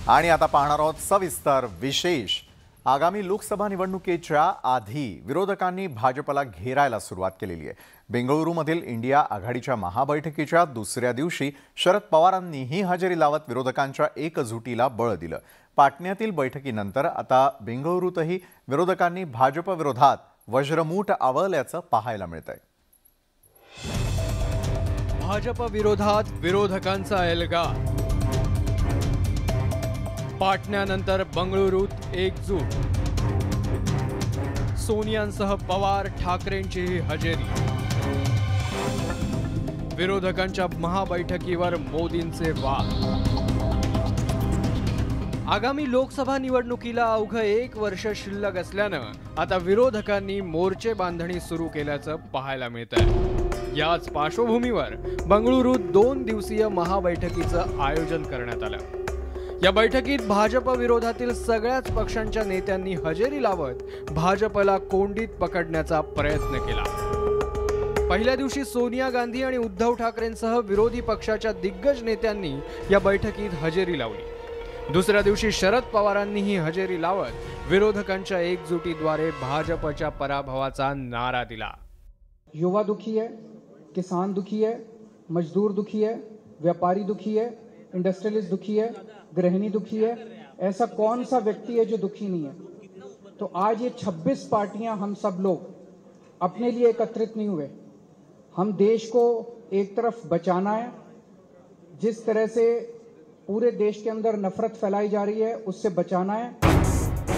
आणि आता पाहणार आहोत सविस्तर विशेष। आगामी लोकसभा निवडणुकीच्या आधी विरोधकांनी भाजपला घेरायला सुरुवात केलेली आहे। बेंगळुरूमधील इंडिया आघाडीच्या महाबैठकीच्या दुसऱ्या दिवशी शरद पवारांनीही हजेरी लावत विरोधकांच्या एकजुटीला बळ दिलं। पाटण्यातील बैठकीनंतर आता बेंगळुरूतही विरोधकांनी भाजप विरोधात वज्रमूठ आवळल्याचं पाहायला मिळतंय। भाजप विरोधात विरोधकांचा एल्गार, पाटण्यानंतर बंगळुरूत एकजूट, सोनियांसह पवार ठाकरेंचीही हजेरी, विरोधकांच्या महाबैठकीवर मोदींचे वाद। आगामी लोकसभा निवडणुकीला अवघं 1 वर्ष शिल्लक असल्यानं आता विरोधकांनी मोर्चे बांधणी सुरू केल्याचं पाहायला मिळतंय। याच पार्श्वभूमीवर बंगळुरूत 2 दिवसीय महाबैठकीचं आयोजन करण्यात आलं। या बैठकीत भाजप विरोधातील सगळ्याच पक्षांच्या नेत्यांनी हजेरी लावत भाजपला कोंडीत पकडण्याचा प्रयत्न केला। पहिल्या दिवशी सोनिया गांधी आणि उद्धव ठाकरेंसह विरोधी पक्षाच्या दिग्गज नेत्यांनी या बैठकीत हजेरी लावली। दुसऱ्या दिवशी शरद पवारांनीही हजेरी लावत विरोधकांच्या एकजुटीद्वारे भाजपच्या पराभवाचा नारा दिला। युवा दुखी है, किसान दुखी है, मजदूर दुखी है, व्यापारी दुखी है, इंडस्ट्रियलिस्ट दुखी है, गृहिणी दुखी है। ऐसा कौन सा व्यक्ति है जो दुखी नहीं है? तो आज ये 26 पार्टियां, हम सब लोग अपने लिए एकत्रित नहीं हुए। हम देश को एक तरफ बचाना है। जिस तरह से पूरे देश के अंदर नफरत फैलाई जा रही है, उससे बचाना है।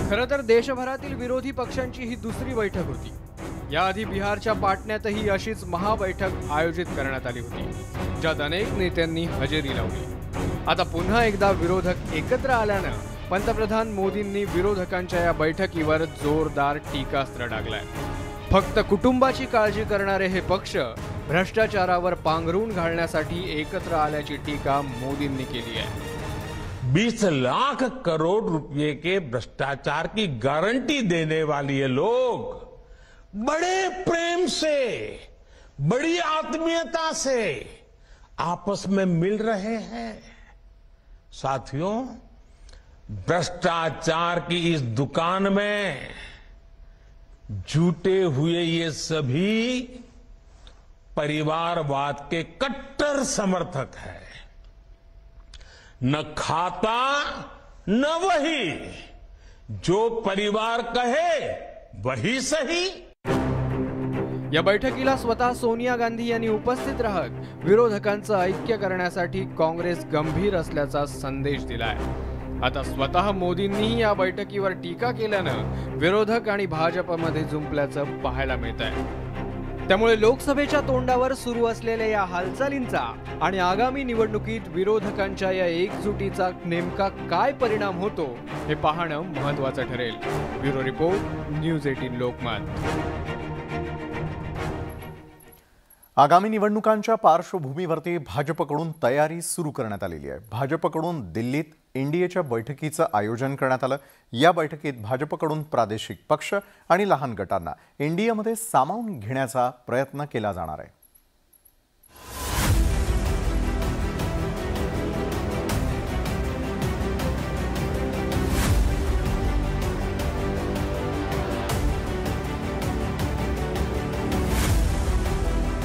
खरं तर देशभरातील विरोधी पक्षांची ही दुसरी बैठक होती। याआधी बिहारच्या पाटण्यातही अशीच महाबैठक आयोजित करण्यात आली होती, ज्यात अनेक नेत्यांनी हजेरी लावली। आता पुन्हा एकदा विरोधक एकत्र आल्यानं पंतप्रधान मोदींनी विरोधकांच्या या बैठकीवर जोरदार टीकास्त्र डागलाय। फक्त कुटुंबाची काळजी करणारे हे पक्ष भ्रष्टाचारावर पांघरून घालण्यासाठी एकत्र आल्याची टीका मोदींनी केली आहे। 20 लाख करोड़ रुपए के भ्रष्टाचार की गारंटी देने वाले ये लोग बड़े प्रेम से, बड़ी आत्मीयता से आपस में मिल रहे हैं। साथियों, भ्रष्टाचार की इस दुकान में जुटे हुए ये सभी परिवारवाद के कट्टर समर्थक हैं। न खाता न वही, जो परिवार कहे वही सही। या बैठकीला स्वतः सोनिया गांधी यांनी उपस्थित राहत विरोधकांचं ऐक्य करण्यासाठी काँग्रेस गंभीर असल्याचा संदेश दिलाय। आता स्वतः मोदींनी या बैठकीवर टीका केल्यानं विरोधक आणि भाजपमध्ये जुंपल्याचं पाहायला मिळतंय। त्यामुळे लोकसभेच्या तोंडावर सुरू असलेल्या या हालचालींचा आणि आगामी निवडणुकीत विरोधकांच्या या एकजुटीचा नेमका काय परिणाम होतो हे पाहणं महत्त्वाचं ठरेल। Bureau report, news 18 Lokmat. आगामी निवडणुकांच्या पार्श्वभूमीवरती भाजपकडून तयारी सुरू करण्यात आलेली आहे। भाजपकडून दिल्लीत एनडीएच्या बैठकीचं आयोजन करण्यात आलं। या बैठकीत भाजपकडून प्रादेशिक पक्ष आणि लहान गटांना एनडीएमध्ये सामावून घेण्याचा प्रयत्न केला जाणार आहे।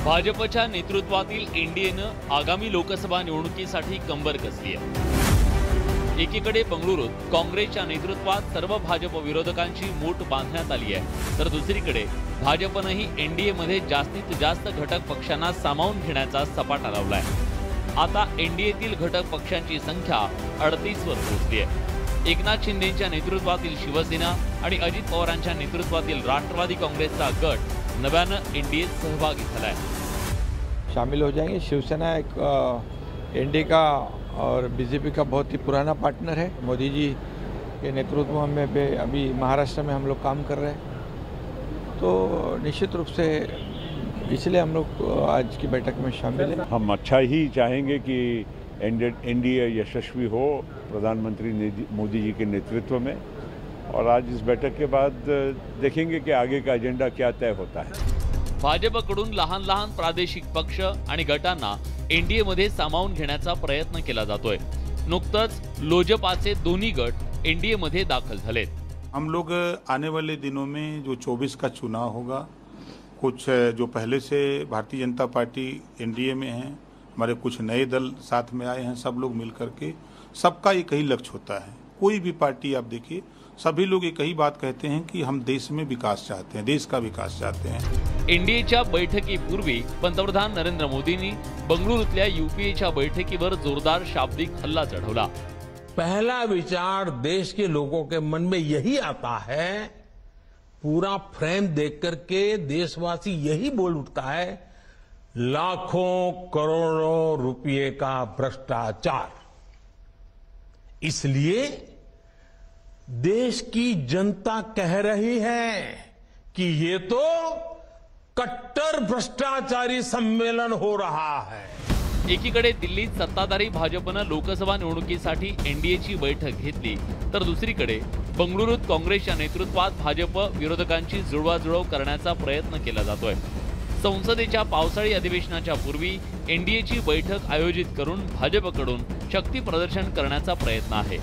भाजपच्या नेतृत्वातील एनडीएनं आगामी लोकसभा निवडणुकीसाठी कंबर कसली आहे। एकीकडे बंगळुरूत काँग्रेसच्या नेतृत्वात सर्व भाजप विरोधकांची मूठ बांधण्यात आली आहे, तर दुसरीकडे भाजपनंही एनडीएमध्ये जास्तीत जास्त घटक पक्षांना सामावून घेण्याचा सपाटा लावलाय। आता एनडीएतील घटक पक्षांची संख्या 38 वर पोहोचली आहे। एकनाथ शिंदेंच्या नेतृत्वातील शिवसेना आणि अजित पवारांच्या नेतृत्वातील राष्ट्रवादी काँग्रेसचा गट नव्यानं एनडीएत सहभागी झालाय। शामिल हो जाएंगे। शिवसेना एक एनडीए का और बीजेपी का बहुत ही पुराना पार्टनर है। मोदी जी के नेतृत्व में अभी महाराष्ट्र में हम लोग काम कर रहे हैं, तो निश्चित रूप से इसलिए हम लोग आज की बैठक में शामिल हैं। हम अच्छा ही चाहेंगे कि एनडीए यशस्वी हो प्रधानमंत्री मोदी जी के नेतृत्व में, और आज इस बैठक के बाद देखेंगे कि आगे का एजेंडा क्या तय होता है। भाजपकडून लहान लहान प्रादेशिक पक्ष आणि गटांना एनडीएमध्ये सामावून घेण्याचा प्रयत्न केला जातोय। नुकतंच लोजपाचे दोन्ही गट एनडीए मध्ये दाखल झालेत। हम लोग आने वाले दिनों में जो 24 का चुनाव होगा, कुछ जो पहले से भारतीय जनता पार्टी एनडीए में हैं, हमारे कुछ नए दल साथ में आए हैं, सब लोग मिलकर के सबका एक ही लक्ष्य होता है। कोई भी पार्टी आप देखिए, सभी लोग एक ही बात कहते हैं कि हम देश में विकास चाहते हैं, देश का विकास चाहते हैं। एनडीएच्या बैठकीपूर्वी पंतप्रधान नरेंद्र मोदींनी बंगळुरूतल्या यूपीएच्या बैठकीवर जोरदार शाब्दिक हल्ला चढवला। पहला विचार देश के लोगों के मन में यही आता है, पूरा फ्रेम देख करके देशवासी यही बोल उठता है, लाखों करोड़ों रुपए का भ्रष्टाचार। इसलिए देश की जनता कह रही है कि ये तो कट्टर भ्रष्टाचारी सम्मेलन हो रहा है। एकीकडे दिल्लीत सत्ताधारी भाजपनं लोकसभा निवडणुकीसाठी एनडीएची बैठक घेतली, तर दुसरीकडे बंगळुरूत काँग्रेसच्या नेतृत्वात भाजप विरोधकांची जुळवाजुळव करण्याचा प्रयत्न केला जातोय। संसदेच्या पावसाळी अधिवेशनाच्या पूर्वी एनडीएची बैठक आयोजित करून भाजपकडून शक्ती प्रदर्शन करण्याचा प्रयत्न आहे।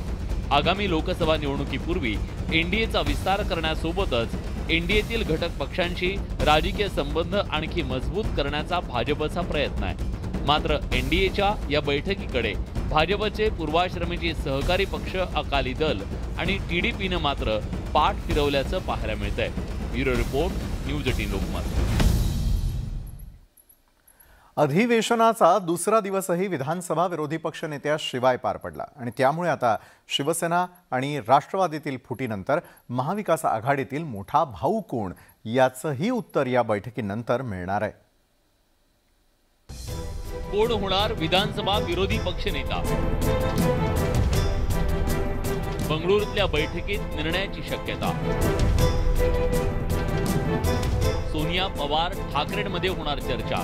आगामी लोकसभा निवडणुकीपूर्वी एनडीएचा विस्तार करण्यासोबतच एनडीएतील घटक पक्षांशी राजकीय संबंध आणखी मजबूत करण्याचा भाजपचा प्रयत्न आहे। मात्र एनडीएच्या या बैठकीकडे भाजपचे पूर्वाश्रमीचे सहकारी पक्ष अकाली दल आणि टीडीपीनं मात्र पाठ फिरवल्याचं पाहायला मिळतंय। Bureau report, news 18 Lokmat. अधिवेशनाचा दुसरा दिवसही विधानसभा विरोधी पक्षनेत्याशिवाय पार पडला आणि त्यामुळे आता शिवसेना आणि राष्ट्रवादीतील फुटीनंतर महाविकास आघाडीतील मोठा भाऊ कोण याचंही उत्तर या बैठकीनंतर मिळणार आहे। कोण होणार विधानसभा विरोधी पक्षनेता? बंगळुरूतल्या बैठकीत निर्णयाची शक्यता। सोनिया पवार ठाकरेंमध्ये होणार चर्चा।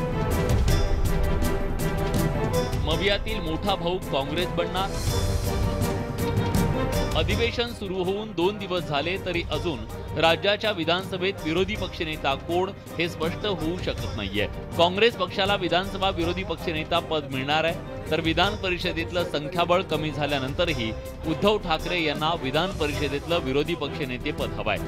मवियातील मोठा भाऊ काँग्रेस बनणार। अधिवेशन सुरू होऊन 2 दिवस झाले तरी अजून राज्याच्या विधानसभेत विरोधी पक्षनेता कोण हे स्पष्ट होऊ शकत नाहीये। काँग्रेस पक्षाला विधानसभा विरोधी पक्षनेता पद मिळणार आहे, तर विधान परिषदेतलं संख्याबळ कमी झाल्यानंतरही उद्धव ठाकरे यांना विधान परिषदेतलं विरोधी पक्षनेते पद हवंय।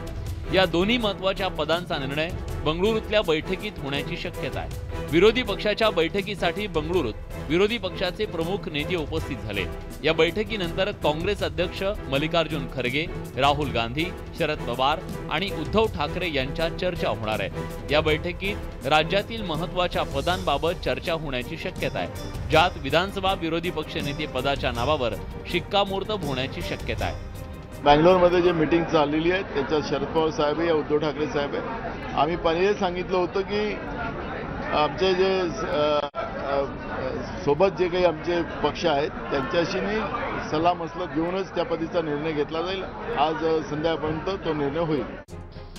या दोन्ही महत्त्वाच्या पदांचा निर्णय बंगळुरूतल्या बैठकीत होण्याची शक्यता आहे। विरोधी पक्षाच्या बैठकीसाठी बंगळुरूत विरोधी पक्षाचे प्रमुख नेते उपस्थित झाले। या बैठकीनंतर काँग्रेस अध्यक्ष मल्लिकार्जुन खरगे, राहुल गांधी, शरद पवार आणि उद्धव ठाकरे यांच्यात चर्चा होणार आहे। या बैठकीत राज्यातील महत्त्वाच्या पदांबाबत चर्चा होण्याची शक्यता आहे, ज्यात विधानसभा विरोधी पक्षनेते पदाच्या नावावर शिक्कामोर्तब होण्याची शक्यता आहे। बँगलोरमध्ये जे मीटिंग चाललेली आहे त्याच्यात शरद पवार साहेब या उद्धव ठाकरे साहेब आहे। आम्ही पहिले सांगितलं होतं की आमचे जे सोबत जे काही आमचे पक्ष आहेत त्यांच्याशी सल्ला मसलत घेऊनच त्या पद्धतीचा निर्णय घेतला जाईल। आज संध्याकाळपर्यंत तो निर्णय होईल।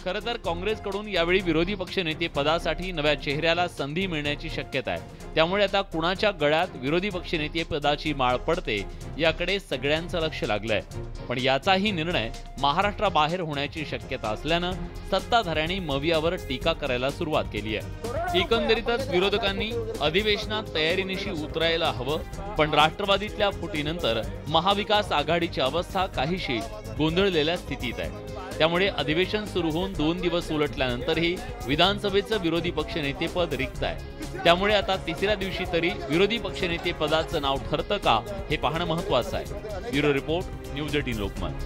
खरं तर काँग्रेसकडून यावेळी विरोधी पक्षनेते पदासाठी नव्या चेहऱ्याला संधी मिळण्याची शक्यता आहे। त्यामुळे आता कुणाच्या गळ्यात विरोधी पक्षनेते पदाची माळ पडते याकडे सगळ्यांचं लक्ष लागलंय। पण याचाही निर्णय महाराष्ट्राबाहेर होण्याची शक्यता असल्यानं सत्ताधाऱ्यांनी मवियावर टीका करायला सुरुवात केली आहे। एकंदरीतच विरोधकांनी अधिवेशनात तयारीनिशी उतरायला हवं, पण राष्ट्रवादीतल्या फुटीनंतर महाविकास आघाडीची अवस्था काहीशी गोंधळलेल्या स्थितीत आहे। त्यामुळे अधिवेशन सुरू होऊन 2 दिवस उलटल्यानंतरही विधानसभेचं विरोधी पक्षनेतेपद रिक्त आहे। त्यामुळे आता तिसऱ्या दिवशी तरी विरोधी पक्षनेते पदाचं नाव ठरतं का हे पाहणं महत्त्वाचं आहे। Bureau report, news 18 Lokmat.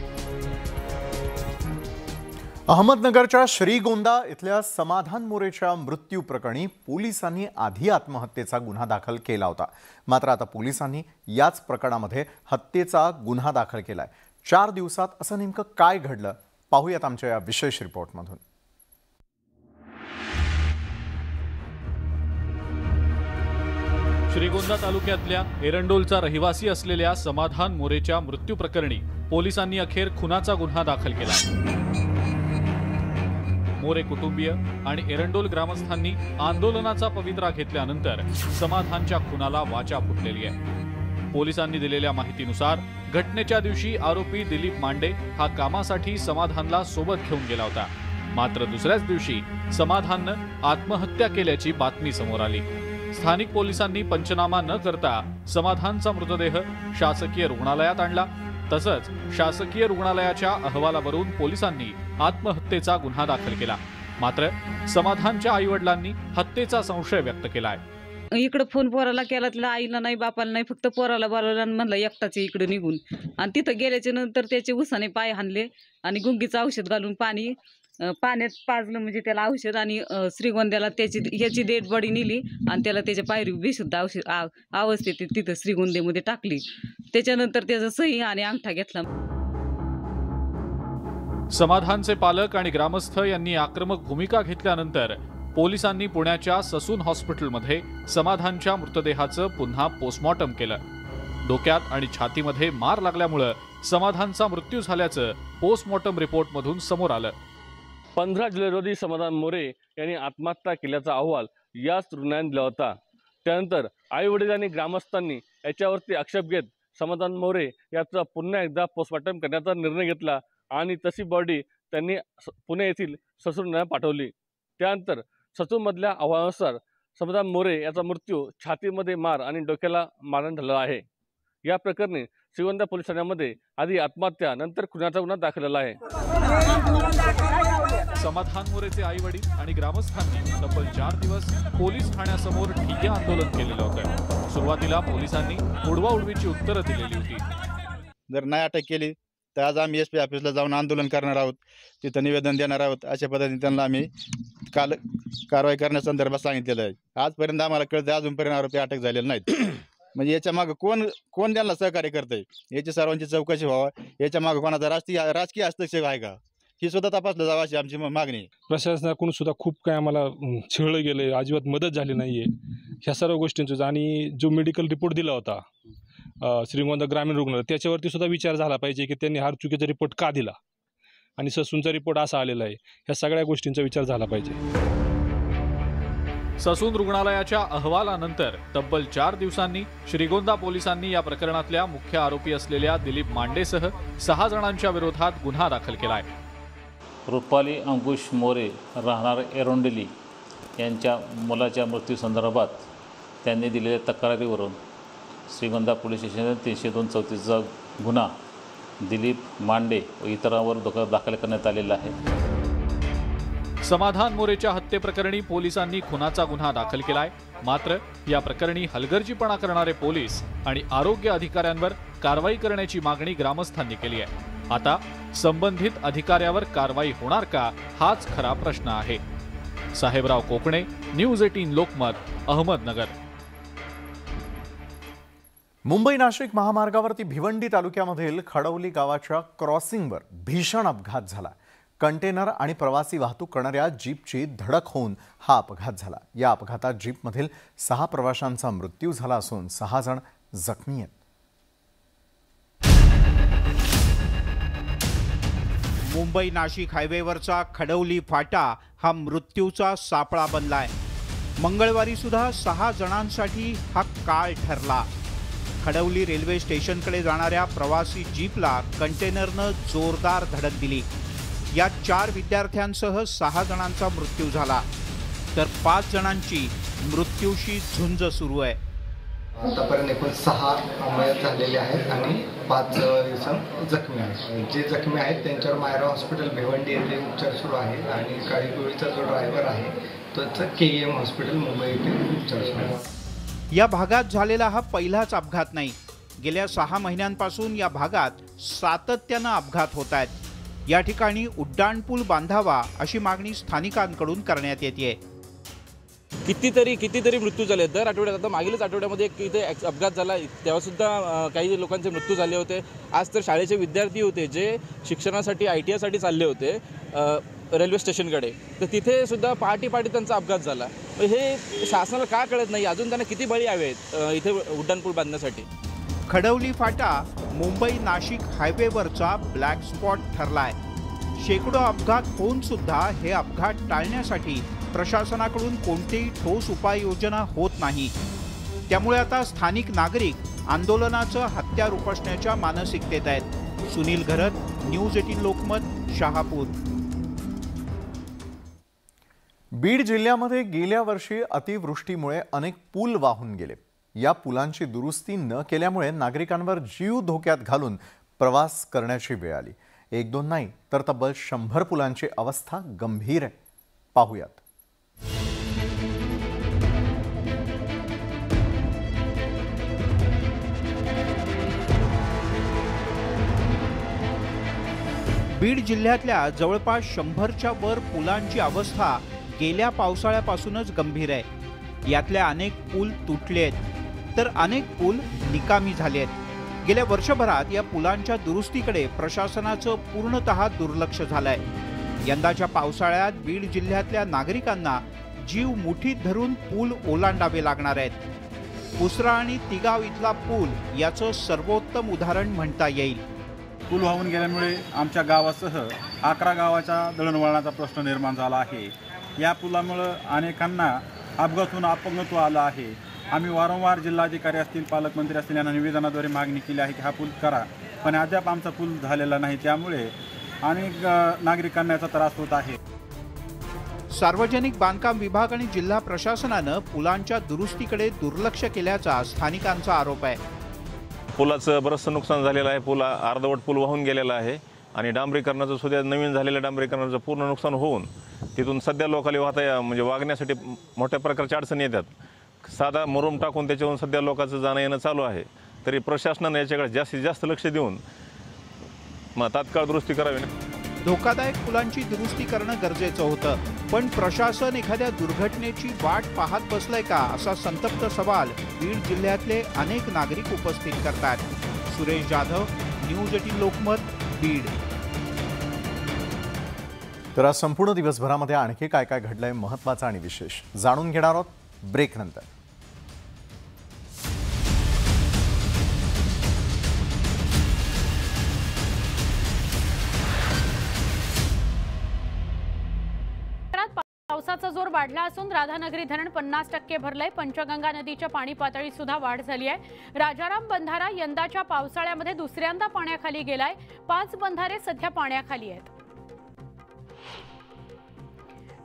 अहमदनगरच्या श्रीगोंदा इथल्या समाधान मोरेच्या मृत्यू प्रकरणी पोलिसांनी आधी आत्महत्येचा गुन्हा दाखल केला होता, मात्र आता पोलिसांनी याच प्रकरणामध्ये हत्येचा गुन्हा दाखल केलाय। 4 दिवसात असं नेमकं काय घडलं पाहूयात आमच्या या विशेष रिपोर्टमधून। श्रीगोंदा तालुक्यातल्या एरंडोलचा रहिवासी असलेल्या समाधान मोरेच्या मृत्यू प्रकरणी पोलिसांनी अखेर खुनाचा गुन्हा दाखल केला। मोरे कुटुंबीय आणि एरंडोल ग्रामस्थांनी आंदोलनाचा पवित्रा घेतल्यानंतर समाधानच्या खुनाला वाचा फुटलेली आहे। पोलिसांनी दिलेल्या माहितीनुसार घटनेच्या दिवशी आरोपी दिलीप मांडे हा कामासाठी समाधानला सोबत घेऊन गेला होता, मात्र दुसऱ्याच दिवशी समाधाननं आत्महत्या केल्याची बातमी समोर आली। स्थानिक पोलिसांनी पंचनामा न करता समाधानचा मृतदेह शासकीय रुग्णालयात आणला। तसंच शासकीय रुग्णालयाच्या अहवालावरून पोलिसांनी आत्महत्येचा गुन्हा दाखल केला। मात्र समाधानच्या आईवडिलांनी हत्येचा संशय व्यक्त केलाय। इकडे फोन पोराला केला, तिला आईला नाही बापाला नाही, फक्त पोराला बोलावलं आणि म्हणलं एकटाच इकडे निघून। आणि तिथं गेल्याच्या नंतर त्याचे उसाने पाय हाणले आणि गुंगीचं औषध घालून पाण्यात पाजलं, म्हणजे त्याला औषध, आणि श्रीगोंद्याला ह्याची डेड बॉडी नेली आणि त्याला त्याच्या पायरी बेशुद्ध औषध अवस्थेत तिथं श्रीगोंद्यामध्ये टाकली। त्याच्यानंतर त्याचा सही आणि अंगठा घेतला। समाधानचे पालक आणि ग्रामस्थ यांनी आक्रमक भूमिका घेतल्यानंतर पोलिसांनी पुण्याच्या ससून हॉस्पिटलमध्ये समाधानच्या मृतदेहाचं पुन्हा पोस्टमॉर्टम केलं। डोक्यात आणि छातीमध्ये मार लागल्यामुळे समाधानचा मृत्यू झाल्याचं पोस्टमॉर्टम रिपोर्टमधून समोर आलं। 15 जुलै रोजी समाधान मोरे यांनी आत्महत्या केल्याचा अहवाल याच रुग्णालयात दिला होता। त्यानंतर आई वडील आणि ग्रामस्थांनी याच्यावरती आक्षेप घेत समाधान मोरे याचा पुन्हा एकदा पोस्टमॉर्टम करण्याचा निर्णय घेतला आणि तशी बॉडी त्यांनी पुणे येथील ससून रुग्णालयात पाठवली। त्यानंतर ससूनमधल्या अहवालानुसार समाधान मोरे याचा मृत्यू छातीमध्ये मार आणि डोक्याला मारहाण झाला आहे। या प्रकरणी श्रीगोंदा पोलीस ठाण्यामध्ये आधी आत्महत्या नंतर खुनाचा गुन्हा दाखल झाला आहे। समाधान मोरेचे आई वडील आणि ग्रामस्थांनी तब्बल 4 दिवस पोलीस ठाण्यासमोर ठिय्या आंदोलन केलेलं होतं। सुरुवातीला पोलिसांनी उडवाउडवीची उत्तरं दिलेली होती। जर नाही अटक केली तर आज आम्ही SP ऑफिसला जाऊन आंदोलन करणार आहोत, तिथं निवेदन देणार आहोत, अशा पद्धतीने त्यांना आम्ही काल कारवाई करण्यासंदर्भात सांगितलेलं आहे। आजपर्यंत आम्हाला कळतं अजूनपर्यंत आरोपी अटक झालेले नाहीत। म्हणजे याच्या मागे कोण त्यांना सहकार्य करतंय याची सर्वांची चौकशी व्हावी। याच्या मागे कोणाचा राजकीय हस्तक्षेप आहे का ही सुद्धा तपासलं जावं अशी आमची मागणी आहे। प्रशासनाकडून सुद्धा खूप काय आम्हाला छळलं गेलं, अजिबात मदत झाली नाहीये ह्या सर्व गोष्टींचं। आणि जो मेडिकल रिपोर्ट दिला होता श्रीगोंदा ग्रामीण रुग्णालय, त्याच्यावरती सुद्धा विचार झाला पाहिजे की त्यांनी हा चुकीचा रिपोर्ट का दिला आणि ससूनचा रिपोर्ट असा आलेला आहे। ह्या सगळ्या गोष्टींचा विचार झाला पाहिजे। ससून रुग्णालयाच्या अहवालानंतर तब्बल 4 दिवसांनी श्रीगोंदा पोलिसांनी या प्रकरणातल्या मुख्य आरोपी असलेल्या दिलीप मांडेसह 6 जणांच्या विरोधात गुन्हा दाखल केलाय। रुपाली अंकुश मोरे राहणार एरोंडली यांच्या मुलाच्या मृत्यूसंदर्भात त्यांनी दिलेल्या तक्रारीवरून श्रीगोंदा पोलीस स्टेशन 302-34चा गुन्हा दिलीप मांडे व इतरांवर दाखल करण्यात आलेला आहे। समाधान मोरेच्या हत्येप्रकरणी पोलिसांनी खुनाचा गुन्हा दाखल केलाय। मात्र या प्रकरणी हलगर्जीपणा करणारे पोलीस आणि आरोग्य अधिकाऱ्यांवर कारवाई करण्याची मागणी ग्रामस्थांनी केली आहे। आता संबंधित अधिकाऱ्यावर कारवाई होणार का हाच खरा प्रश्न आहे। साहेबराव कोकणे, न्यूज 18 लोकमत, अहमदनगर। मुंबई नाशिक महामार्गावरती भिवंडी तालुक्यामधील खडवली गावाच्या क्रॉसिंगवर भीषण अपघात झाला। कंटेनर आणि प्रवासी वाहतूक करणाऱ्या जीपची धडक होऊन हा अपघात झाला। या अपघातात जीपमधील 6 प्रवाशांचा मृत्यू झाला असून 6 जण जखमी आहेत। मुंबई नाशिक हायवेवरचा खडवली फाटा हा मृत्यूचा सापळा बनलाय। मंगळवारी सुद्धा 6 जणांसाठी हा काळ ठरला। खडवली रेल्वे स्टेशनकडे जाणाऱ्या प्रवासी जीपला कंटेनरनं जोरदार धडक दिली। यात 4 विद्यार्थ्यांसह 6 जणांचा मृत्यू झाला, तर 5 जणांची मृत्यूशी झुंज सुरू आहे। आतापर्यंत एकूण 6 मयत झालेले आहेत आणि 5 जखमी आहेत। जे जखमी आहेत त्यांच्यावर मायरा हॉस्पिटल भिवंडी येथे उपचार सुरू आहे आणि काळीगोळीचा जो ड्रायव्हर आहे तो KEM हॉस्पिटल मुंबई येथे उपचार सुरू आहे। या भागात झालेला हा पहिलाच अपघात नाही। गेल्या 6 महिन्यांपासून या भागात सातत्यानं अपघात होत आहेत। या ठिकाणी उड्डाणपूल बांधावा अशी मागणी स्थानिकांकडून करण्यात येते। कितीतरी मृत्यू झाले। दर आठवड्यात, आता मागीलच आठवड्यामध्ये इथे अपघात झाला, तेव्हा सुद्धा काही लोकांचे मृत्यू झाले होते। आज तर शाळेचे विद्यार्थी होते जे शिक्षणासाठी ITI साठी चालले होते रेल्वे स्टेशनकडे, तर तिथे सुद्धा पहाटे त्यांचा अपघात झाला। हे शासनाला का कळत नाही? अजून त्यांना किती बळी हवेत इथे उड्डाणपूल बांधण्यासाठी? खडवली फाटा मुंबई नाशिक हायवेवरचा ब्लॅक स्पॉट ठरलाय। शेकडो अपघात होऊन सुद्धा हे अपघात टाळण्यासाठी प्रशासनाकडून कोणतीही ठोस उपाययोजना होत नाही। त्यामुळे आता स्थानिक नागरिक आंदोलनाचं हत्यार उपसण्याच्या मानसिकतेत आहेत। सुनील घरत, न्यूज 18 लोकमत, शहापूर। बीड जिल्ह्यामध्ये गेल्या वर्षी अतिवृष्टीमुळे अनेक पूल वाहून गेले. या पुलांची दुरुस्ती न केल्यामुळे नागरिकांवर जीव धोक्यात घालून प्रवास करण्याची वेळ आली. 1-2 नाही तर तब्बल 100 पुलांची अवस्था गंभीर आहे. पाहूयात. बीड जिल्ह्यातल्या जवळपास 100च्या वर पुलांची अवस्था गेल्या पावसाळ्यापासूनच गंभीर आहे. यातल्या अनेक पूल तुटले आहेत तर अनेक पूल निकामी झाले आहेत. गेल्या वर्षभरात या पुलांच्या दुरुस्तीकडे प्रशासनाचं पूर्णतः दुर्लक्ष झालंय. यंदाच्या पावसाळ्यात बीड जिल्ह्यातल्या नागरिकांना जीव मुठीत धरून पूल ओलांडावे लागणार आहेत. पुसरा आणि तिगाव इथला पूल याचं सर्वोत्तम उदाहरण म्हणता येईल. पूल वाहून गेल्यामुळे आमच्या गावासह 11 गावाच्या दळणवळणाचा प्रश्न निर्माण झाला आहे. या पुलामुळे अनेकांना अपघात होऊन अपंगत्व आलं आहे. आम्ही वारंवार जिल्हाधिकारी असतील, पालकमंत्री असतील यांना निवेदनाद्वारे मागणी केली आहे की हा पूल करा, पण अद्याप आमचा पूल झालेला नाही. त्यामुळे अनेक नागरिकांना याचा त्रास होत आहे. सार्वजनिक बांधकाम विभाग आणि जिल्हा प्रशासनानं पुलांच्या दुरुस्तीकडे दुर्लक्ष केल्याचा स्थानिकांचा आरोप आहे. पुलाचं बरंचसं नुकसान झालेलं आहे. पूल अर्धवट पूल वाहून गेलेला आहे आणि डांबरीकरणाचं सुद्धा नवीन झालेल्या डांबरीकरणाचं पूर्ण नुकसान होऊन तिथून सध्या लोकांना म्हणजे वागण्यासाठी मोठ्या प्रकारच्या अडचणी येतात. साधा मुरुम टाकून त्याच्यावरून सध्या लोकांचं जाणं येणं चालू आहे. तरी प्रशासनानं याच्याकडे जास्तीत जास्त लक्ष देऊन तात्काळ दुरुस्ती करावी. धोकादायक पुलांची दुरुस्ती करणं गरजेचं होतं, पण प्रशासन एखाद्या दुर्घटनेची वाट पाहत बसलंय का, असा संतप्त सवाल बीड जिल्ह्यातले अनेक नागरिक उपस्थित करतात. सुरेश जाधव, न्यूज 18 लोकमत, बीड. तर आज संपूर्ण दिवसभरामध्ये आणखी काय काय घडलंय महत्त्वाचं आणि विशेष जाणून घेणार आहोत ब्रेक नंतर. पावसाचा जोर वाढला असून राधानगरी धरण 50% भरलंय. पंचगंगा नदीच्या पाणी पातळीत सुद्धा वाढ झाली आहे. राजाराम बंधारा यंदाच्या पावसाळ्यामध्ये दुसऱ्यांदा पाण्याखाली गेलाय. 5 बंधारे सध्या पाण्याखाली आहेत.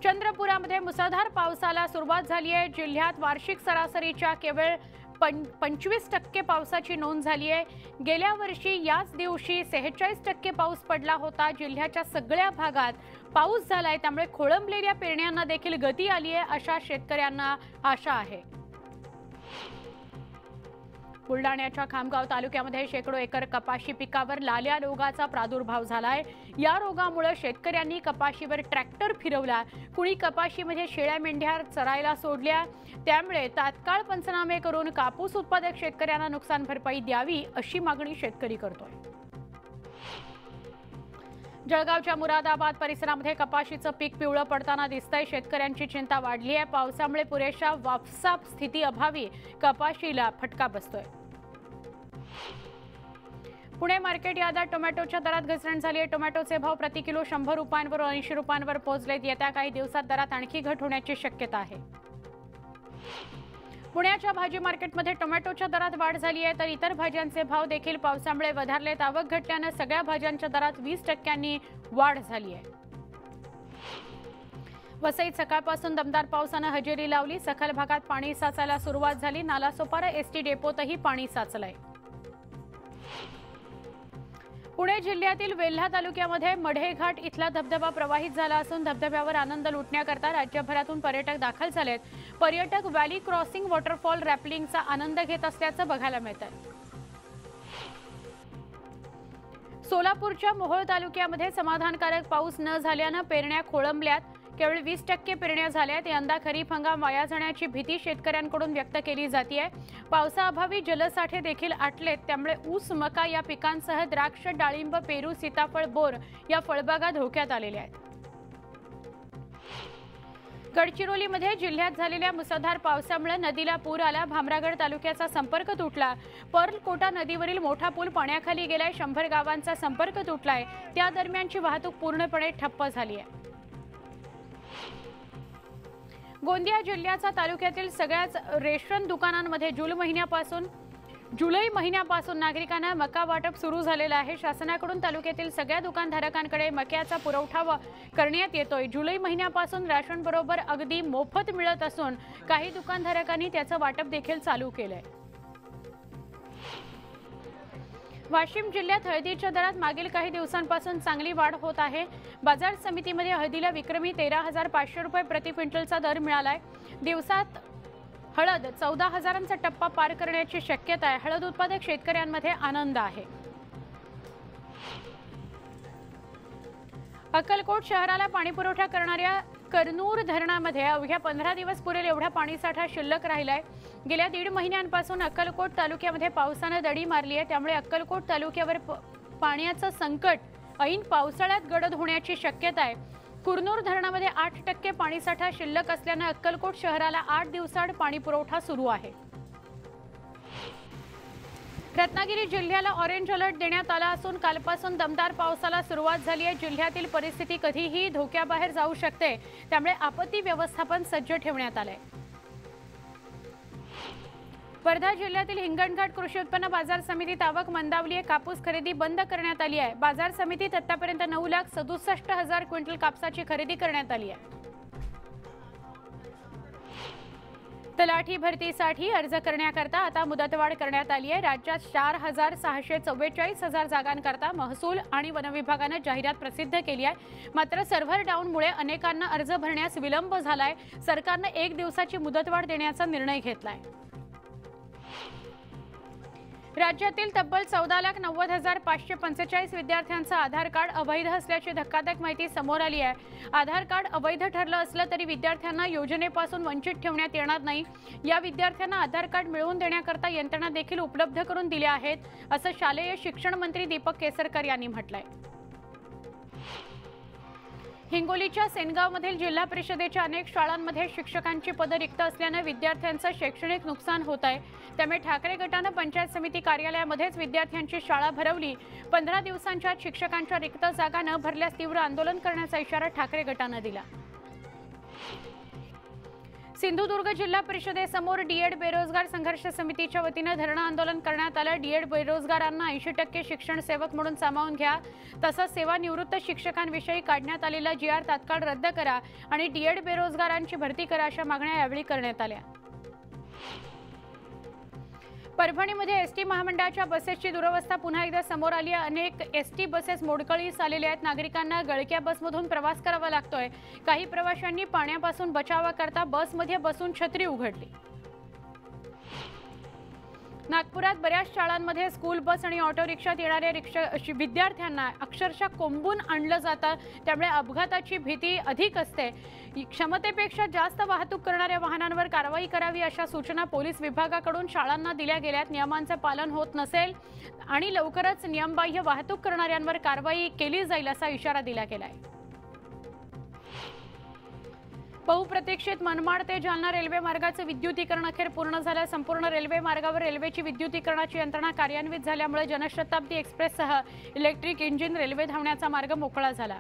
चंद्रपुरामध्ये मुसळधार पावसाला सुरुवात झाली आहे. जिल्ह्यात वार्षिक सरासरीच्या केवळ 25% पावसाची नोंद झाली आहे. गेल्या वर्षी याच दिवशी 46% पाऊस पडला होता. जिल्ह्याच्या सगळ्या भागात पाऊस झालाय, त्यामुळे खोळंबलेल्या पेरण्यांना देखील गती आली आहे, अशा शेतकऱ्यांना आशा आहे. बुलढाण्याच्या खामगाव तालुक्यामध्ये शेकडो एकर कपाशी पिकावर लाल्या रोगाचा प्रादुर्भाव झालाय. या रोगामुळे शेतकऱ्यांनी कपाशीवर ट्रॅक्टर फिरवला. कुणी कपाशीमध्ये शेळ्या मेंढ्या चरायला सोडल्या. त्यामुळे तात्काळ पंचनामे करून कापूस उत्पादक शेतकऱ्यांना नुकसान भरपाई द्यावी, अशी मागणी शेतकरी करतोय. जळगावच्या मुरादाबाद परिसरामध्ये कपाशीचं पीक पिवळं पडताना दिसतंय. शेतकऱ्यांची चिंता वाढली आहे. पावसामुळे पुरेशा वापसा स्थिती अभावी कपाशीला फटका बसतोय. पुणे मार्केट यार्डात टोमॅटोच्या दरात घसरण झाली आहे. टोमॅटोचे भाव प्रति किलो 100 रुपयांवरून 80 रुपयांवर पोहोचलेत. येत्या काही दिवसात दरात आणखी घट होण्याची शक्यता आहे. पुण्याच्या भाजी मार्केटमध्ये टोमॅटोच्या दरात वाढ झाली आहे, तर इतर भाज्यांचे भाव देखील पावसामुळे वधारलेत. आवक घटल्यानं सगळ्या भाज्यांच्या दरात 20% वाढ झाली आहे. वसईत सकाळपासून दमदार पावसानं हजेरी लावली. सखल भागात पाणी साचायला सुरुवात झाली. नालासोपारा एसटी डेपोतही पाणी साचलंय. पुणे जिल्ह्यातील वेल्हा तालुक्यामध्ये मढेघाट इथला धबधबा प्रवाहित झाला असून धबधब्यावर आनंद लुटण्याकरता राज्यभरातून पर्यटक दाखल झालेत. पर्यटक व्हॅली क्रॉसिंग, वॉटरफॉल, रॅपलिंगचा आनंद घेत असल्याचं बघायला मिळत आहे. सोलापूरच्या मोहोळ तालुक्यामध्ये समाधानकारक पाऊस न झाल्यानं पेरण्या खोळंबल्यात. केवळ 20% पेरण्या झाल्यात. यंदा खरीप हंगाम वाया जाण्याची भीती शेतकऱ्यांकडून व्यक्त केली जाते. पावसाअभावी जलसाठे देखील आटलेत. त्यामुळे ऊस, मका या पिकांसह द्राक्ष, डाळिंब, पेरू, सीताफळ, बोर या फळबागा धोक्यात आलेल्या आहेत. गडचिरोलीमध्ये जिल्ह्यात झालेल्या मुसळधार पावसामुळे नदीला पूर आला. भामरागड तालुक्याचा संपर्क तुटला. पर्लकोटा नदीवरील मोठा पूल पाण्याखाली गेलाय. 100 गावांचा संपर्क तुटलाय. त्या दरम्यानची वाहतूक पूर्णपणे ठप्प झाली आहे. गोंदिया जिल्ह्याचा तालुक्यातील सगळ्याच रेशन दुकानांमध्ये जून महिन्यापासून जुलै महिन्यापासून नागरिकांना मका वाटप सुरू झालेलं आहे। शासनाकडून तालुक्यातील सगळ्या दुकानधारकांकडे मक्याचा पुरवठा करण्यात येतोय। जुलै महिन्यापासून राशन बरोबर अगदी मोफत मिळत असून काही दुकानधारकांनी त्याचं वाटप देखील चालू केलंय। वाशिम जिल्ह्यात हळदीच्या दरात मागील काही दिवसांपासून चांगली वाढ होत आहे। बाजार समितीमध्ये हळदीला विक्रमी 13,500 रुपये प्रति क्विंटलचा दर मिळालाय। दिवसात हळद 14,000चा टप्पा पार करण्याची शक्यता आहे। हळद उत्पादक शेतकऱ्यांमध्ये आनंद आहे। अक्कलकोट शहराला पाणीपुरवठा करणाऱ्या करनूर धरणामध्ये अवघ्या 15 दिवस पुरेल एवढा पाणीसाठा शिल्लक राहिलाय। गेल्या 1.5 महिन्यांपासून अक्कलकोट तालुक्यामध्ये पावसाने दडी मारली आहे, त्यामुळे अक्कलकोट तालुक्यावर पाण्याचं संकट ऐन पावसाळ्यात गडद होण्याची शक्यता आहे। कुरनूर धरणामध्ये 8% पाणीसाठा शिल्लक असल्याने अक्कलकोट शहराला 8 दिवसाआड पाणीपुरवठा सुरू आहे। रत्नागिरी जिल्ह्याला ऑरेंज अलर्ट देण्यात आला असून कालपासून दमदार पावसाला सुरुवात झाली आहे। जिल्ह्यातील परिस्थिती कधीही धोक्याबाहेर जाऊ शकते, त्यामुळे आपत्ती व्यवस्थापन सज्ज ठेवण्यात आले। वर्धा जिल्ह्यातील हिंगणघाट कृषी उत्पन्न बाजार समितीत आवक मंदावली आहे। कापूस खरेदी बंद करण्यात आली आहे। बाजार समितीत आतापर्यंत 9,67,000 क्विंटल कापसाची खरेदी करण्यात आली आहे। तलाठी भरतीसाठी अर्ज करण्याकरता आता मुदतवाढ करण्यात आली आहे। राज्यात 4,644,000 जागांकरता महसूल आणि वन विभागाने जाहिरात प्रसिद्ध केली आहे, मात्र सर्व्हर डाऊनमुळे अनेकांना अर्ज भरण्यास विलंब झालाय। सरकारने 1 दिवसाची मुदतवाढ देण्याचा निर्णय घेतलाय। राज्यातील तब्बल 14,90,545 विद्यार्थ्यांचं आधार कार्ड अवैध असल्याची धक्कादायक माहिती समोर आली आहे। आधार कार्ड अवैध ठरलं असलं तरी विद्यार्थ्यांना योजनेपासून वंचित ठेवण्यात येणार नाही। या विद्यार्थ्यांना आधार कार्ड मिळवून देण्याकरता यंत्रणा देखील उपलब्ध करून दिल्या आहेत, असं शालेय शिक्षण मंत्री दीपक केसरकर यांनी म्हटलंय। हिंगोलीच्या सेनगावमधील जिल्हा परिषदेच्या अनेक शाळांमध्ये शिक्षकांची पदं रिक्त असल्याने विद्यार्थ्यांचं शैक्षणिक नुकसान होत आहे, त्यामुळे ठाकरे गटानं पंचायत समिती कार्यालयामध्येच विद्यार्थ्यांची शाळा भरवली। 15 दिवसांच्या शिक्षकांच्या रिक्त जागा न भरल्यास तीव्र आंदोलन करण्याचा इशारा ठाकरे गटानं दिला। सिंधुदुर्ग जिल्हा परिषदेसमोर डीएड बेरोजगार संघर्ष समितीच्या वतीने धरणं आंदोलन करण्यात आलं। डीएड बेरोजगारांना 80% शिक्षण सेवक म्हणून सामावून घ्या, तसंच सेवानिवृत्त शिक्षकांविषयी काढण्यात आलेला जीआर तात्काळ रद्द करा आणि डीएड बेरोजगारांची भरती करा अशा मागण्या यावेळी करण्यात आल्या। परभणीमध्ये एसटी महामंडळाच्या बसेसची दुरवस्था पुन्हा एकदा समोर आली आहे। अनेक एसटी बसेस मोडकळीस आलेल्या आहेत। नागरिकांना गळक्या बसमधून प्रवास करावा लागतोय। काही प्रवाशांनी पाण्यापासून बचावाकरता बसमध्ये बसून छत्री उघडली। नागपुरात बऱ्याच शाळांमध्ये स्कूल बस आणि ऑटो रिक्षात येणाऱ्या विद्यार्थ्यांना अक्षरशः कोंबून आणलं जातं, त्यामुळे अपघाताची भीती अधिक असते। क्षमतेपेक्षा जास्त वाहतूक करणाऱ्या वाहनांवर कारवाई करावी अशा सूचना पोलीस विभागाकडून शाळांना दिल्या गेल्यात। नियमांचं पालन होत नसेल आणि लवकरच नियमबाह्य वाहतूक करणाऱ्यांवर कारवाई केली जाईल असा इशारा दिला गेलाय। बहुप्रतीक्षित मनमाड ते जालना रेल्वे मार्गाचं विद्युतीकरण अखेर पूर्ण झालं। संपूर्ण रेल्वे मार्गावर रेल्वेची विद्युतीकरणाची यंत्रणा कार्यान्वित झाल्यामुळे जनशताब्दी एक्सप्रेससह इलेक्ट्रिक इंजिन रेल्वे धावण्याचा मार्ग मोकळा झाला।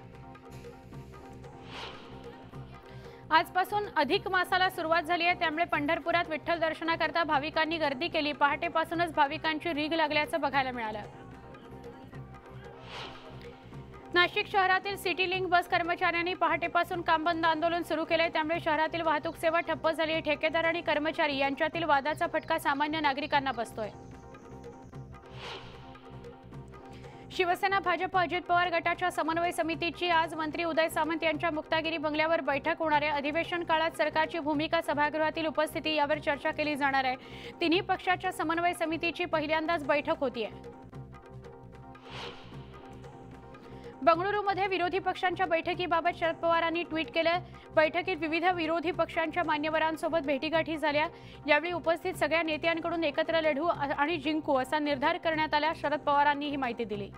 आजपासून अधिक मासाला सुरुवात झाली आहे, त्यामुळे पंढरपुरात विठ्ठल दर्शनाकरता भाविकांनी गर्दी केली। पहाटेपासूनच भाविकांची रीघ लागल्याचं बघायला मिळालं। नाशिक शहरातील सिटी लिंक बस कर्मचाऱ्यांनी पहाटेपासून काम बंद आंदोलन सुरू केले, त्यामुळे शहरातील वाहतूक सेवा ठप्प झाली। ठेकेदार आणि कर्मचारी यांच्यातील वादाचा फटका सामान्य नागरिकांना बसतोय। शिवसेना भाजप अजित पवार गटाच्या समन्वय समितीची आज मंत्री उदय सामंत यांच्या मुक्तागिरी बंगल्यावर बैठक होणार आहे। अधिवेशन काळात सरकारची भूमिका, सभागृहातील उपस्थिती यावर चर्चा केली जाणार आहे। तिन्ही पक्षाच्या समन्वय समितीची पहिल्यांदाच बैठक होतीये। बंगळुरूमध्ये विरोधी पक्षांच्या बैठकीबाबत शरद पवारांनी ट्विट केलं। बैठकीत विविध विरोधी पक्षांच्या मान्यवरांसोबत भेटीगाठी झाल्या। यावेळी उपस्थित सगळ्या नेत्यांकडून एकत्र लढू आणि जिंकू असा निर्धार करण्यात आला। शरद पवारांनी ही माहिती दिली।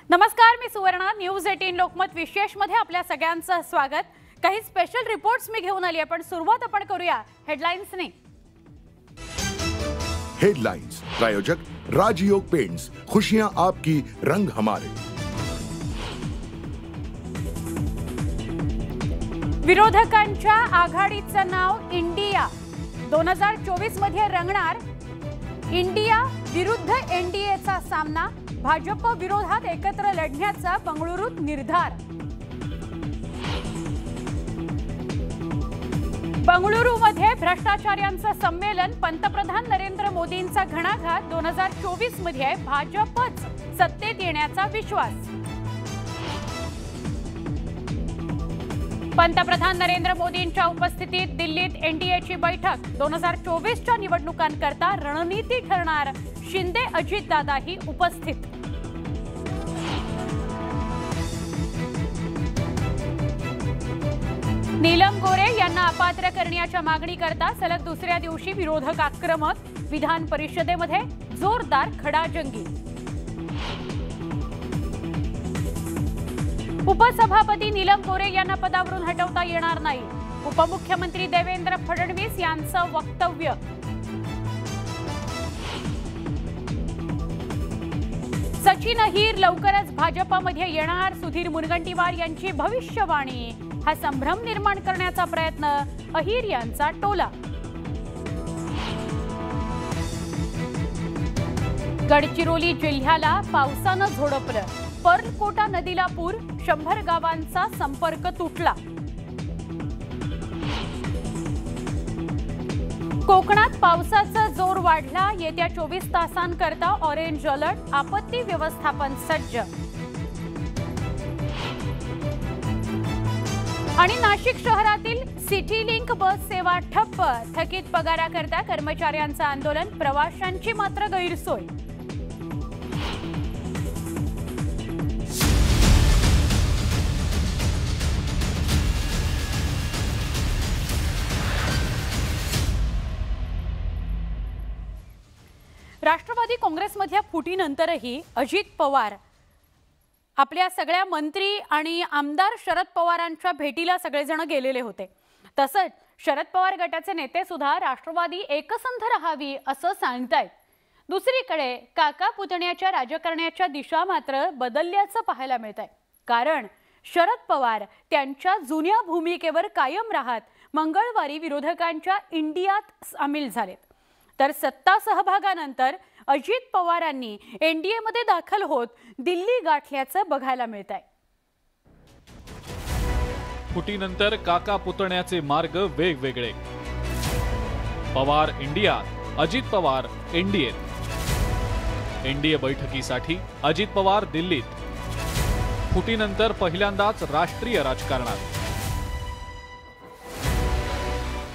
नमस्कार, मी सुवर्णा। न्यूज 18 लोकमत विशेष मध्ये आपल्या सगळ्यांचं स्वागत। काही स्पेशल रिपोर्ट्स मी घेऊन आली आहे, पण सुरुवात आपण करूया हेडलाईन्सने। हेडलाइंस। प्रायोजक राजयोग पेंट्स, खुशियां आपकी, रंग हमारे। विरोधकांच्या आघाडीचं नाव इंडिया 2024 मध्ये रंगणार। इंडिया विरुद्ध एनडीएचा सामना, भाजप विरोधात एकत्र लढण्याचा बंगळुरूत निर्धार। बंगळुरूमध्ये भ्रष्टाचार्यांचं संमेलन, पंतप्रधान नरेंद्र मोदींचा घणाघात। 2024 मध्ये भाजपच सत्तेत येण्याचा विश्वास। पंतप्रधान नरेंद्र मोदींच्या उपस्थितीत दिल्लीत एनडीएची बैठक। 2024च्या निवडणुकांकरता रणनीती ठरणार, शिंदे अजितदादाही उपस्थित। नीलम गोरे यांना अपात्र करण्याच्या मागणीकरता सलग दुसऱ्या दिवशी विरोधक आक्रमक। विधान परिषदेमध्ये जोरदार खडाजंगी। उपसभापती नीलम गोरे यांना पदावरून हटवता येणार नाही, उपमुख्यमंत्री देवेंद्र फडणवीस यांचं वक्तव्य। सचिन अहिर लवकरच भाजपमध्ये येणार, सुधीर मुनगंटीवार यांची भविष्यवाणी। हा संभ्रम निर्माण करण्याचा प्रयत्न, अहिर यांचा टोला। गडचिरोली जिल्ह्याला पावसानं झोडपलं, पर्लकोटा नदीला पूर, 100 गावांचा संपर्क तुटला। कोकणात पावसाचा जोर वाढला, येत्या 24 तासांकरता ऑरेंज अलर्ट, आपत्ती व्यवस्थापन सज्ज। आणि नाशिक शहरातील सिटी लिंक बस सेवा ठप्प, थकीत पगाराकरता कर्मचाऱ्यांचं आंदोलन, प्रवाशांची मात्र गैरसोय। राष्ट्रवादी काँग्रेसमधल्या फुटीनंतरही अजित पवार आपल्या सगळ्या मंत्री आणि आमदार शरद पवारांच्या भेटीला सगळेजण गेलेले होते। तसंच शरद पवार गटाचे नेते सुद्धा राष्ट्रवादी एकसंध राहावी असं सांगतायत। दुसरीकडे काका पुतण्याच्या राजकारणाच्या दिशा मात्र बदलल्याचं पाहायला मिळतंय, कारण शरद पवार त्यांच्या जुन्या भूमिकेवर कायम राहत मंगळवारी विरोधकांच्या इंडियात सामील झालेत। तर सत्ता सहभागानंतर अजित पवारांनी एनडीएमध्ये दाखल होत दिल्ली गाठल्याचं बघायला मिळतंय। फुटीनंतर काका पुतण्याचे मार्ग वेगवेगळे। पवार इंडियात, अजित पवार एनडीएत। एनडीए बैठकीसाठी अजित पवार दिल्लीत। फुटीनंतर पहिल्यांदाच राष्ट्रीय राजकारणात।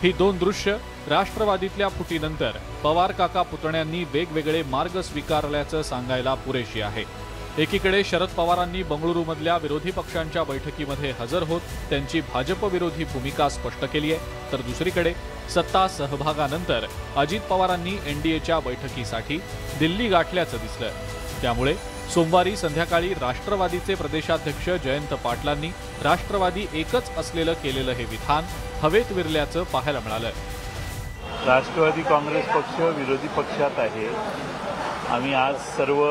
ही दोन दृश्य राष्ट्रवादीतल्या फुटीनंतर पवार काका पुतण्यांनी वेगवेगळे मार्ग स्वीकारल्याचं सांगायला पुरेशी आहे। एकीकडे शरद पवारांनी बंगळुरूमधल्या विरोधी पक्षांच्या बैठकीमध्ये हजर होत त्यांची भाजप विरोधी भूमिका स्पष्ट केली आहे, तर दुसरीकडे सत्ता सहभागानंतर अजित पवारांनी एनडीएच्या बैठकीसाठी दिल्ली गाठल्याचं दिसलं। त्यामुळे सोमवारी संध्याकाळी राष्ट्रवादीचे प्रदेशाध्यक्ष जयंत पाटलांनी राष्ट्रवादी एकच असलेलं केलेलं हे विधान हवेत विरल्याचं पाहायला मिळालं। राष्ट्रवादी काँग्रेस पक्ष विरोधी पक्षात आहे। आम्ही आज सर्व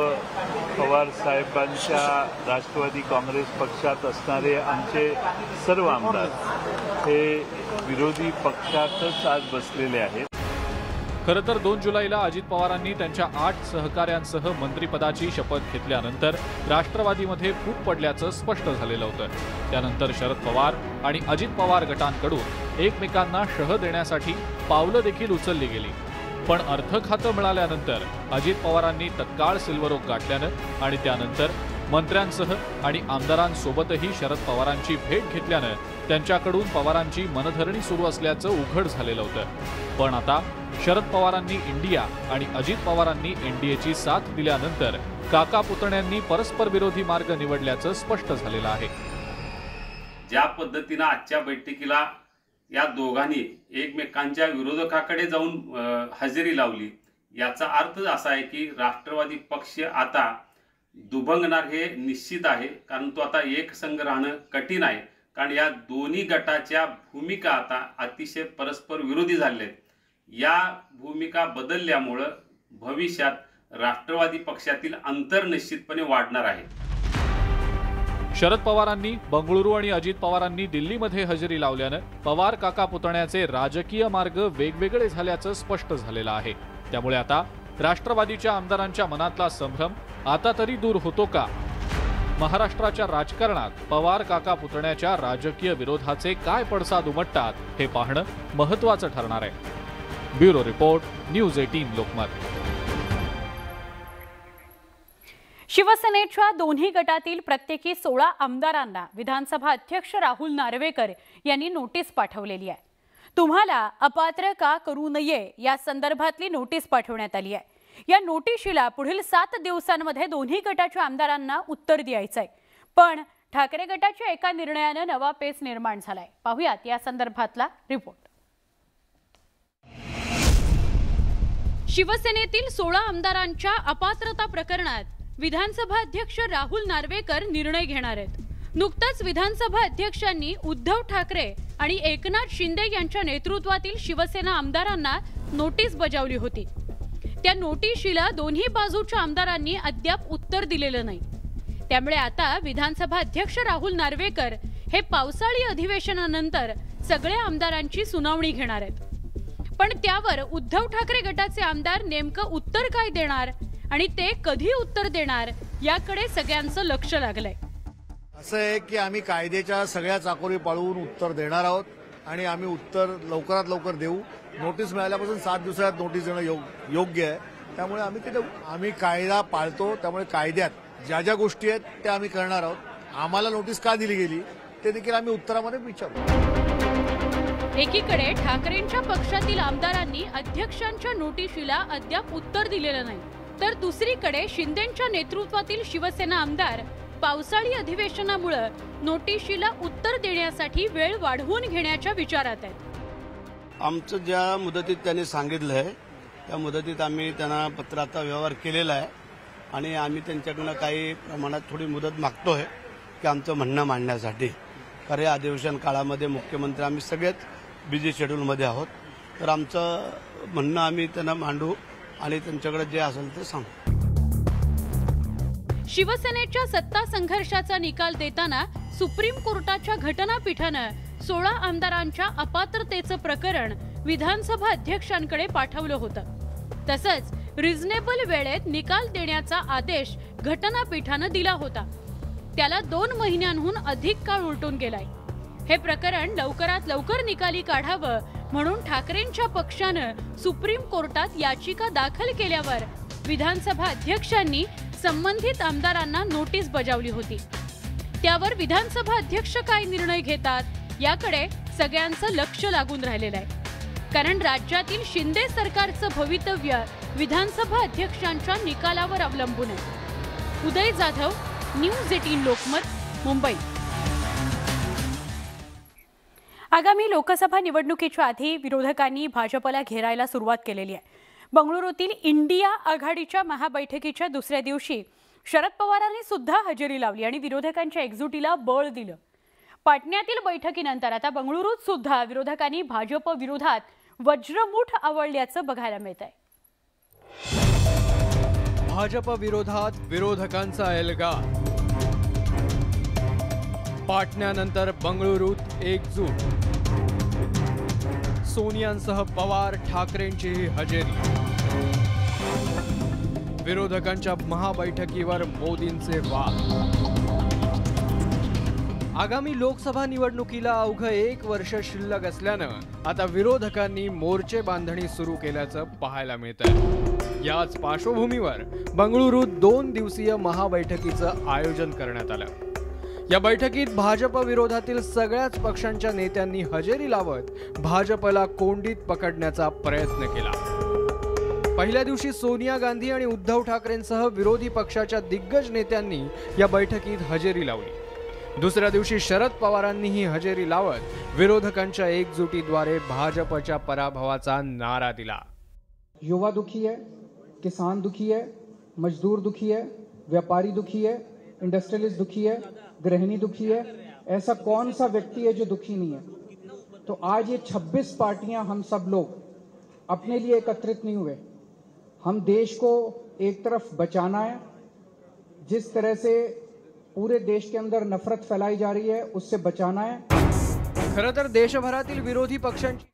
पवार साहेबांच्या राष्ट्रवादी काँग्रेस पक्षात असणारे आमचे सर्व आमदार हे विरोधी पक्षातच आज बसलेले आहेत। खरं तर 2 जुलैला अजित पवारांनी त्यांच्या 8 सहकाऱ्यांसह मंत्रिपदाची शपथ घेतल्यानंतर राष्ट्रवादीमध्ये फूट पडल्याचं स्पष्ट झालेलं होतं। त्यानंतर शरद पवार आणि अजित पवार गटांकडून एकमेकांना शह देण्यासाठी पावलं देखील उचलली गेली, पण अर्थ खातं मिळाल्यानंतर अजित पवारांनी तत्काळ सिल्वरओक गाठल्यानं आणि त्यानंतर मंत्र्यांसह आणि आमदारांसोबतही शरद पवारांची भेट घेतल्यानं त्यांच्याकडून पवारांची मनधरणी सुरू असल्याचं उघड झालेलं होतं। पण आता शरद पवारांनी इंडिया आणि अजित पवारांनी एनडीएची साथ दिल्यानंतर काका पुतण्यांनी परस्पर विरोधी मार्ग निवडल्याचं स्पष्ट झालेलं आहे। ज्या पद्धतीने आजच्या बैठकीला या दोघांनी एकमेकांच्या विरोधकाकडे जाऊन हजेरी लावली, याचा अर्थ असा आहे की राष्ट्रवादी पक्ष आता दुभंगणार हे निश्चित आहे, कारण तो आता एक संघ राहणं कठीण आहे, कारण या दोन्ही गटाच्या भूमिका आता अतिशय परस्पर विरोधी झाल्या आहेत। या भूमिका बदलल्यामुळं भविष्यात राष्ट्रवादी पक्षातील अंतर निश्चितपणे वाढणार आहे. शरद पवारांनी बंगळुरू आणि अजित पवारांनी दिल्लीमध्ये हजेरी लावल्यानं पवार काका पुतण्याचे राजकीय मार्ग वेगवेगळे झाल्याचं स्पष्ट झालेलं आहे. त्यामुळे आता राष्ट्रवादीच्या आमदारांच्या मनातला संभ्रम आता तरी दूर होतो का? महाराष्ट्राच्या राजकारणात पवार काका पुतण्याच्या राजकीय विरोधाचे काय पडसाद उमटतात हे पाहणं महत्त्वाचं ठरणार आहे. Bureau report, news 18 Lokmat. शिवसेनेच्या दोन्ही गटातील प्रत्येकी 16 आमदारांना विधानसभा अध्यक्ष राहुल नार्वेकर यांनी नोटीस पाठवलेली आहे. तुम्हाला अपात्र का करू नये या संदर्भातली नोटीस पाठवण्यात आली आहे. या नोटिशीला पुढील 7 दिवसांमध्ये दोन्ही गटाच्या आमदारांना उत्तर द्यायचंय. पण ठाकरे गटाच्या एका निर्णयाने नवा पेच निर्माण झालाय. पाहूयात या संदर्भातला रिपोर्ट. शिवसेनेतील 16 आमदारांच्या अपात्रता प्रकरणात विधानसभा अध्यक्ष राहुल नार्वेकर निर्णय घेणार आहेत. नुकताच विधानसभा अध्यक्षांनी उद्धव ठाकरे आणि एकनाथ शिंदे यांच्या नेतृत्वातील शिवसेना आमदारांना नोटीस बजावली होती. त्या नोटिशीला दोन्ही बाजूच्या आमदारांनी अद्याप उत्तर दिलेलं नाही. त्यामुळे आता विधानसभा अध्यक्ष राहुल नार्वेकर हे पावसाळी अधिवेशनानंतर सगळ्या आमदारांची सुनावणी घेणार आहेत. पण त्यावर उद्धव ठाकरे गटाचे आमदार नेमकं उत्तर काय देणार आणि ते कधी उत्तर देणार याकडे सगळ्यांचं लक्ष लागलंय. असं आहे की आम्ही कायद्याच्या सगळ्या चाकोरी पाळून उत्तर देणार आहोत आणि आम्ही उत्तर लवकरात लवकर देऊ. नोटीस मिळाल्यापासून 7 दिवसात नोटीस देणं योग्य आहे. त्यामुळे आम्ही ते देऊ. आम्ही कायदा पाळतो. त्यामुळे कायद्यात ज्या ज्या गोष्टी आहेत त्या आम्ही करणार आहोत. आम्हाला नोटीस का दिली गेली ते देखील आम्ही उत्तरामध्ये विचारू. एकीकडे ठाकरेंच्या पक्षातील आमदारांनी अध्यक्षांच्या नोटिशीला अद्याप उत्तर दिलेलं नाही, तर दुसरीकडे शिंदेंच्या नेतृत्वातील शिवसेना आमदार पावसाळी अधिवेशनामुळे नोटिशीला उत्तर देण्यासाठी वेळ वाढवून घेण्याच्या विचारात आहेत. आमचं ज्या मुदतीत त्यांनी सांगितलं आहे त्या मुदतीत आम्ही त्यांना पत्राचा व्यवहार केलेला आहे आणि आम्ही त्यांच्याकडनं काही प्रमाणात थोडी मुदत मागतोय की आमचं म्हणणं मांडण्यासाठी. कारण या अधिवेशन काळामध्ये मुख्यमंत्री आम्ही सगळेच बिझी शेड्यूलमध्ये आहोत. तर आमचं म्हणणं आम्ही त्यांना मांडू आणि त्यांच्याकडे जे असेल ते सांगू. शिवसेनेच्या सत्ता संघर्षाचा निकाल देताना सुप्रीम कोर्टाच्या घटनापीठानं 16 आमदारांच्या अपात्रतेचं प्रकरण विधानसभा अध्यक्षांकडे पाठवलं होतं. तसंच रिझनेबल वेळेत निकाल देण्याचा आदेश घटनापीठानं दिला होता. त्याला 2 महिन्यांहून अधिक काळ उलटून गेलाय. हे प्रकरण लवकरात लवकर निकाली काढावं म्हणून ठाकरेंच्या पक्षानं सुप्रीम कोर्टात याचिका दाखल केल्यावर विधानसभा अध्यक्षांनी संबंधित आमदारांना नोटीस बजावली होती. त्यावर विधानसभा अध्यक्ष काय निर्णय घेतात याकडे सगळ्यांचं लक्ष लागून राहिलेलं आहे. कारण राज्यातील शिंदे सरकारचं भवितव्य विधानसभा अध्यक्षांच्या निकालावर अवलंबून आहे. उदय जाधव, न्यूज 18 लोकमत, मुंबई. आगामी लोकसभा निवडणुकीच्या आधी विरोधकांनी भाजपला घेरायला सुरुवात केलेली आहे. बंगळुरूतील इंडिया आघाडीच्या महाबैठकीच्या दुसऱ्या दिवशी शरद पवारांनी सुद्धा हजेरी लावली आणि विरोधकांच्या एकजुटीला बळ दिलं. पाटण्यातील बैठकीनंतर आता बंगळुरूत सुद्धा विरोधकांनी भाजप विरोधात वज्रमुठ आवळल्याचं बघायला मिळत आहे. भाजप विरोधात विरोधकांचा एल्गार. पाटण्यानंतर बंगळुरूत एकजूट. सोनियांसह पवार ठाकरेंची हजेरी. विरोधकांच्या महाबैठकीवर मोदींचे वाद. आगामी लोकसभा निवडणुकीला अवघं 1 वर्ष शिल्लक असल्यानं आता विरोधकांनी मोर्चे बांधणी सुरू केल्याचं पाहायला मिळतंय. याच पार्श्वभूमीवर बंगळुरूत 2 दिवसीय महाबैठकीचं आयोजन करण्यात आलं. या बैठकीत भाजप विरोधातील सगळ्याच पक्षांच्या नेत्यांनी हजेरी लावत भाजपला कोंडीत पकडण्याचा प्रयत्न केला. पहिल्या दिवशी सोनिया गांधी आणि उद्धव ठाकरेंसह विरोधी पक्षाच्या दिग्गज नेत्यांनी या बैठकीत हजेरी लावली. दुसऱ्या दिवशी शरद पवारांनीही हजेरी लावत विरोधकांच्या एकजुटीद्वारे भाजपच्या पराभवाचा नारा दिला. युवा दुखी है, किसान दुखी है, मजदूर दुखी है, व्यापारी दुखी है, इंडस्ट्रियलिस्ट दुखी है, गृहिणी दुखी है. ऐसा कौन सा व्यक्ति है जो दुखी नहीं है? तो आज ये 26 पार्टियां हम सब लोग अपने लिए एकत्रित नहीं हुए. हम देश को एक तरफ बचाना है, जिस तरह से पूरे देश के अंदर नफरत फैलाई जा रही है उससे बचाना है। खरं तर देशभरातील विरोधी पक्षांची